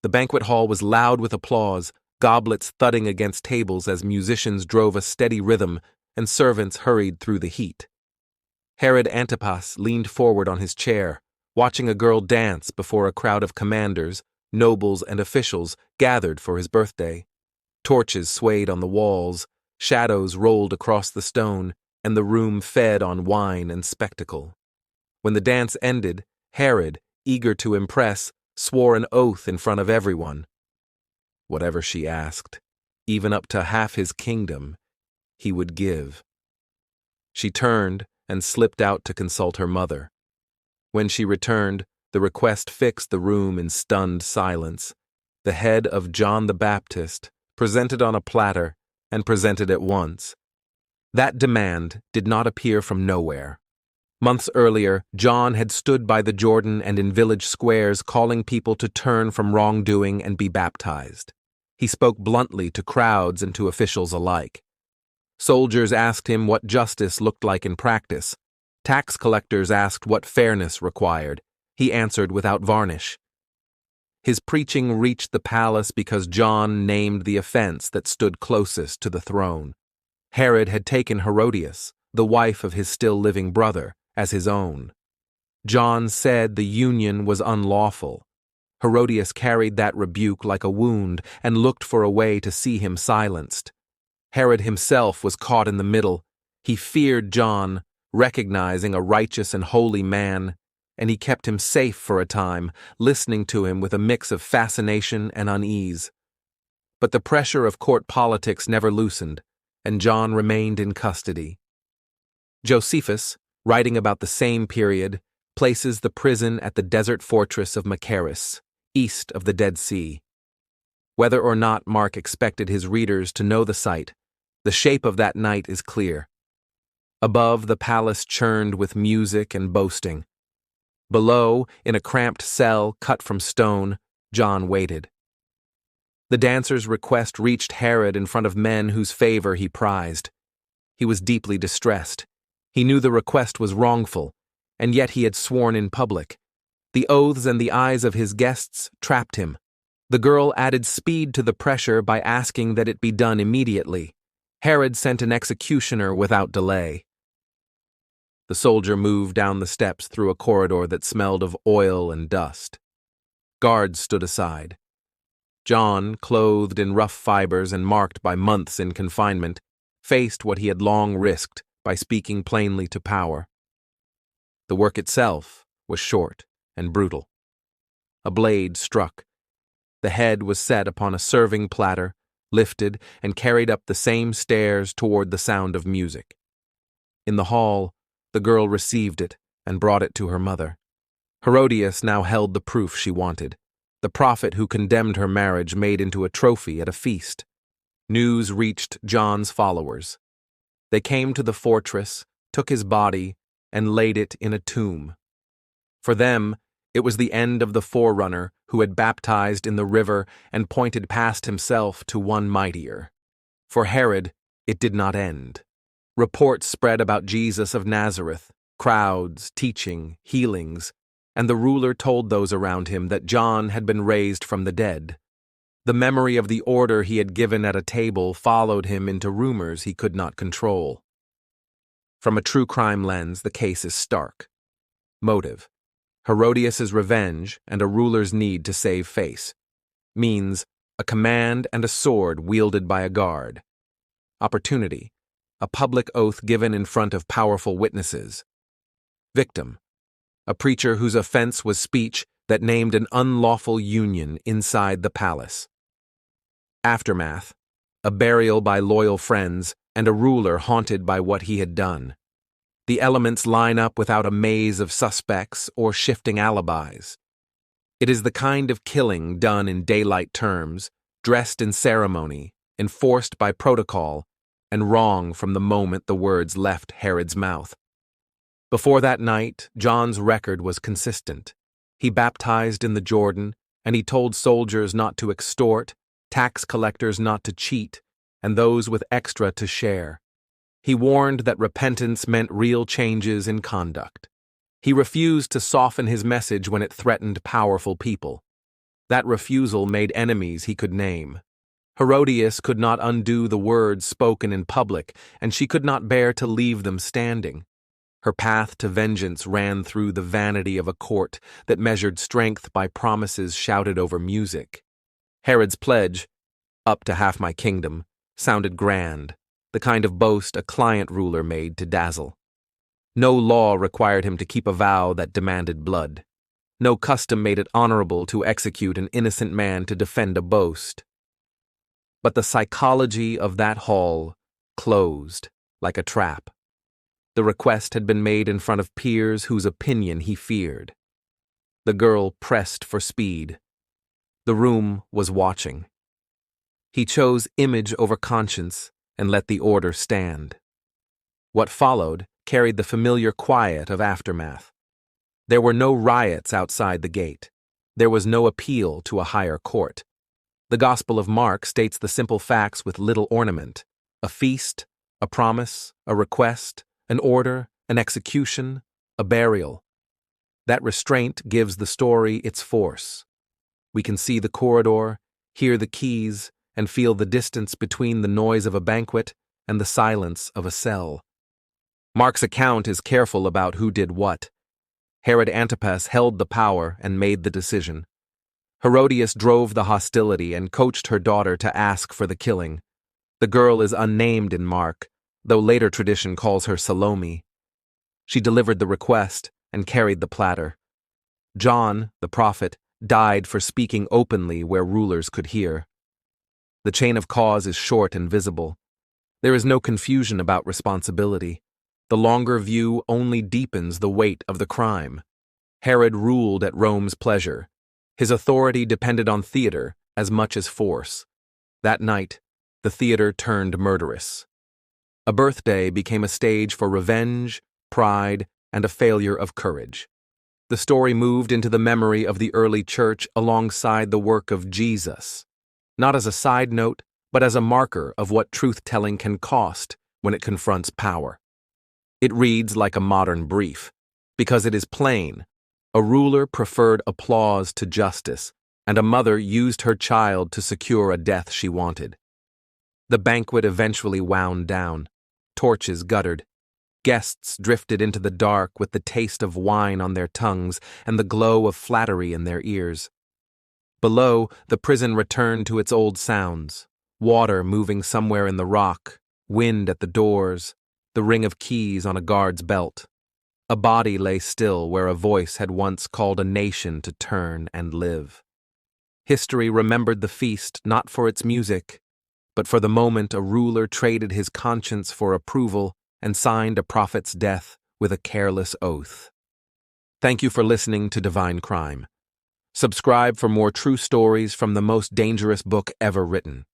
The banquet hall was loud with applause, goblets thudding against tables as musicians drove a steady rhythm and servants hurried through the heat. Herod Antipas leaned forward on his chair, watching a girl dance before a crowd of commanders, nobles, and officials gathered for his birthday. Torches swayed on the walls, shadows rolled across the stone, and the room fed on wine and spectacle. When the dance ended, Herod, eager to impress, swore an oath in front of everyone. Whatever she asked, even up to half his kingdom, he would give. She turned and slipped out to consult her mother. When she returned, the request fixed the room in stunned silence. The head of John the Baptist, presented on a platter, and presented at once. That demand did not appear from nowhere. Months earlier, John had stood by the Jordan and in village squares calling people to turn from wrongdoing and be baptized. He spoke bluntly to crowds and to officials alike. Soldiers asked him what justice looked like in practice. Tax collectors asked what fairness required. He answered without varnish. His preaching reached the palace because John named the offense that stood closest to the throne. Herod had taken Herodias, the wife of his still-living brother, as his own. John said the union was unlawful. Herodias carried that rebuke like a wound and looked for a way to see him silenced. Herod himself was caught in the middle. He feared John, recognizing a righteous and holy man, and he kept him safe for a time, listening to him with a mix of fascination and unease. But the pressure of court politics never loosened, and John remained in custody. Josephus, writing about the same period, places the prison at the desert fortress of Machaerus, east of the Dead Sea. Whether or not Mark expected his readers to know the site, the shape of that night is clear. Above, the palace churned with music and boasting. Below, in a cramped cell cut from stone, John waited. The dancer's request reached Herod in front of men whose favor he prized. He was deeply distressed. He knew the request was wrongful, and yet he had sworn in public. The oaths and the eyes of his guests trapped him. The girl added speed to the pressure by asking that it be done immediately. Herod sent an executioner without delay. The soldier moved down the steps through a corridor that smelled of oil and dust. Guards stood aside. John, clothed in rough fibers and marked by months in confinement, faced what he had long risked by speaking plainly to power. The work itself was short and brutal. A blade struck. The head was set upon a serving platter, lifted, and carried up the same stairs toward the sound of music. In the hall, the girl received it and brought it to her mother. Herodias now held the proof she wanted, the prophet who condemned her marriage made into a trophy at a feast. News reached John's followers. They came to the fortress, took his body, and laid it in a tomb. For them, it was the end of the forerunner who had baptized in the river and pointed past himself to one mightier. For Herod, it did not end. Reports spread about Jesus of Nazareth, crowds, teaching, healings, and the ruler told those around him that John had been raised from the dead. The memory of the order he had given at a table followed him into rumors he could not control. From a true crime lens, the case is stark. Motive: Herodias' revenge and a ruler's need to save face. Means: a command and a sword wielded by a guard. Opportunity: a public oath given in front of powerful witnesses. Victim: a preacher whose offense was speech that named an unlawful union inside the palace. Aftermath: a burial by loyal friends and a ruler haunted by what he had done. The elements line up without a maze of suspects or shifting alibis. It is the kind of killing done in daylight terms, dressed in ceremony, enforced by protocol, and wrong from the moment the words left Herod's mouth. Before that night, John's record was consistent. He baptized in the Jordan, and he told soldiers not to extort, tax collectors not to cheat, and those with extra to share. He warned that repentance meant real changes in conduct. He refused to soften his message when it threatened powerful people. That refusal made enemies he could name. Herodias could not undo the words spoken in public, and she could not bear to leave them standing. Her path to vengeance ran through the vanity of a court that measured strength by promises shouted over music. Herod's pledge, up to half my kingdom, sounded grand, the kind of boast a client ruler made to dazzle. No law required him to keep a vow that demanded blood. No custom made it honorable to execute an innocent man to defend a boast. But the psychology of that hall closed like a trap. The request had been made in front of peers whose opinion he feared. The girl pressed for speed. The room was watching. He chose image over conscience and let the order stand. What followed carried the familiar quiet of aftermath. There were no riots outside the gate. There was no appeal to a higher court. The Gospel of Mark states the simple facts with little ornament: a feast, a promise, a request, an order, an execution, a burial. That restraint gives the story its force. We can see the corridor, hear the keys, and feel the distance between the noise of a banquet and the silence of a cell. Mark's account is careful about who did what. Herod Antipas held the power and made the decision. Herodias drove the hostility and coached her daughter to ask for the killing. The girl is unnamed in Mark, though later tradition calls her Salome. She delivered the request and carried the platter. John, the prophet, died for speaking openly where rulers could hear. The chain of cause is short and visible. There is no confusion about responsibility. The longer view only deepens the weight of the crime. Herod ruled at Rome's pleasure. His authority depended on theater as much as force. That night, the theater turned murderous. A birthday became a stage for revenge, pride, and a failure of courage. The story moved into the memory of the early church alongside the work of Jesus, not as a side note, but as a marker of what truth-telling can cost when it confronts power. It reads like a modern brief, because it is plain. A ruler preferred applause to justice, and a mother used her child to secure a death she wanted. The banquet eventually wound down. Torches guttered. Guests drifted into the dark with the taste of wine on their tongues and the glow of flattery in their ears. Below, the prison returned to its old sounds: water moving somewhere in the rock, wind at the doors, the ring of keys on a guard's belt. A body lay still where a voice had once called a nation to turn and live. History remembered the feast not for its music, but for the moment a ruler traded his conscience for approval and signed a prophet's death with a careless oath. Thank you for listening to Divine Crime. Subscribe for more true stories from the most dangerous book ever written.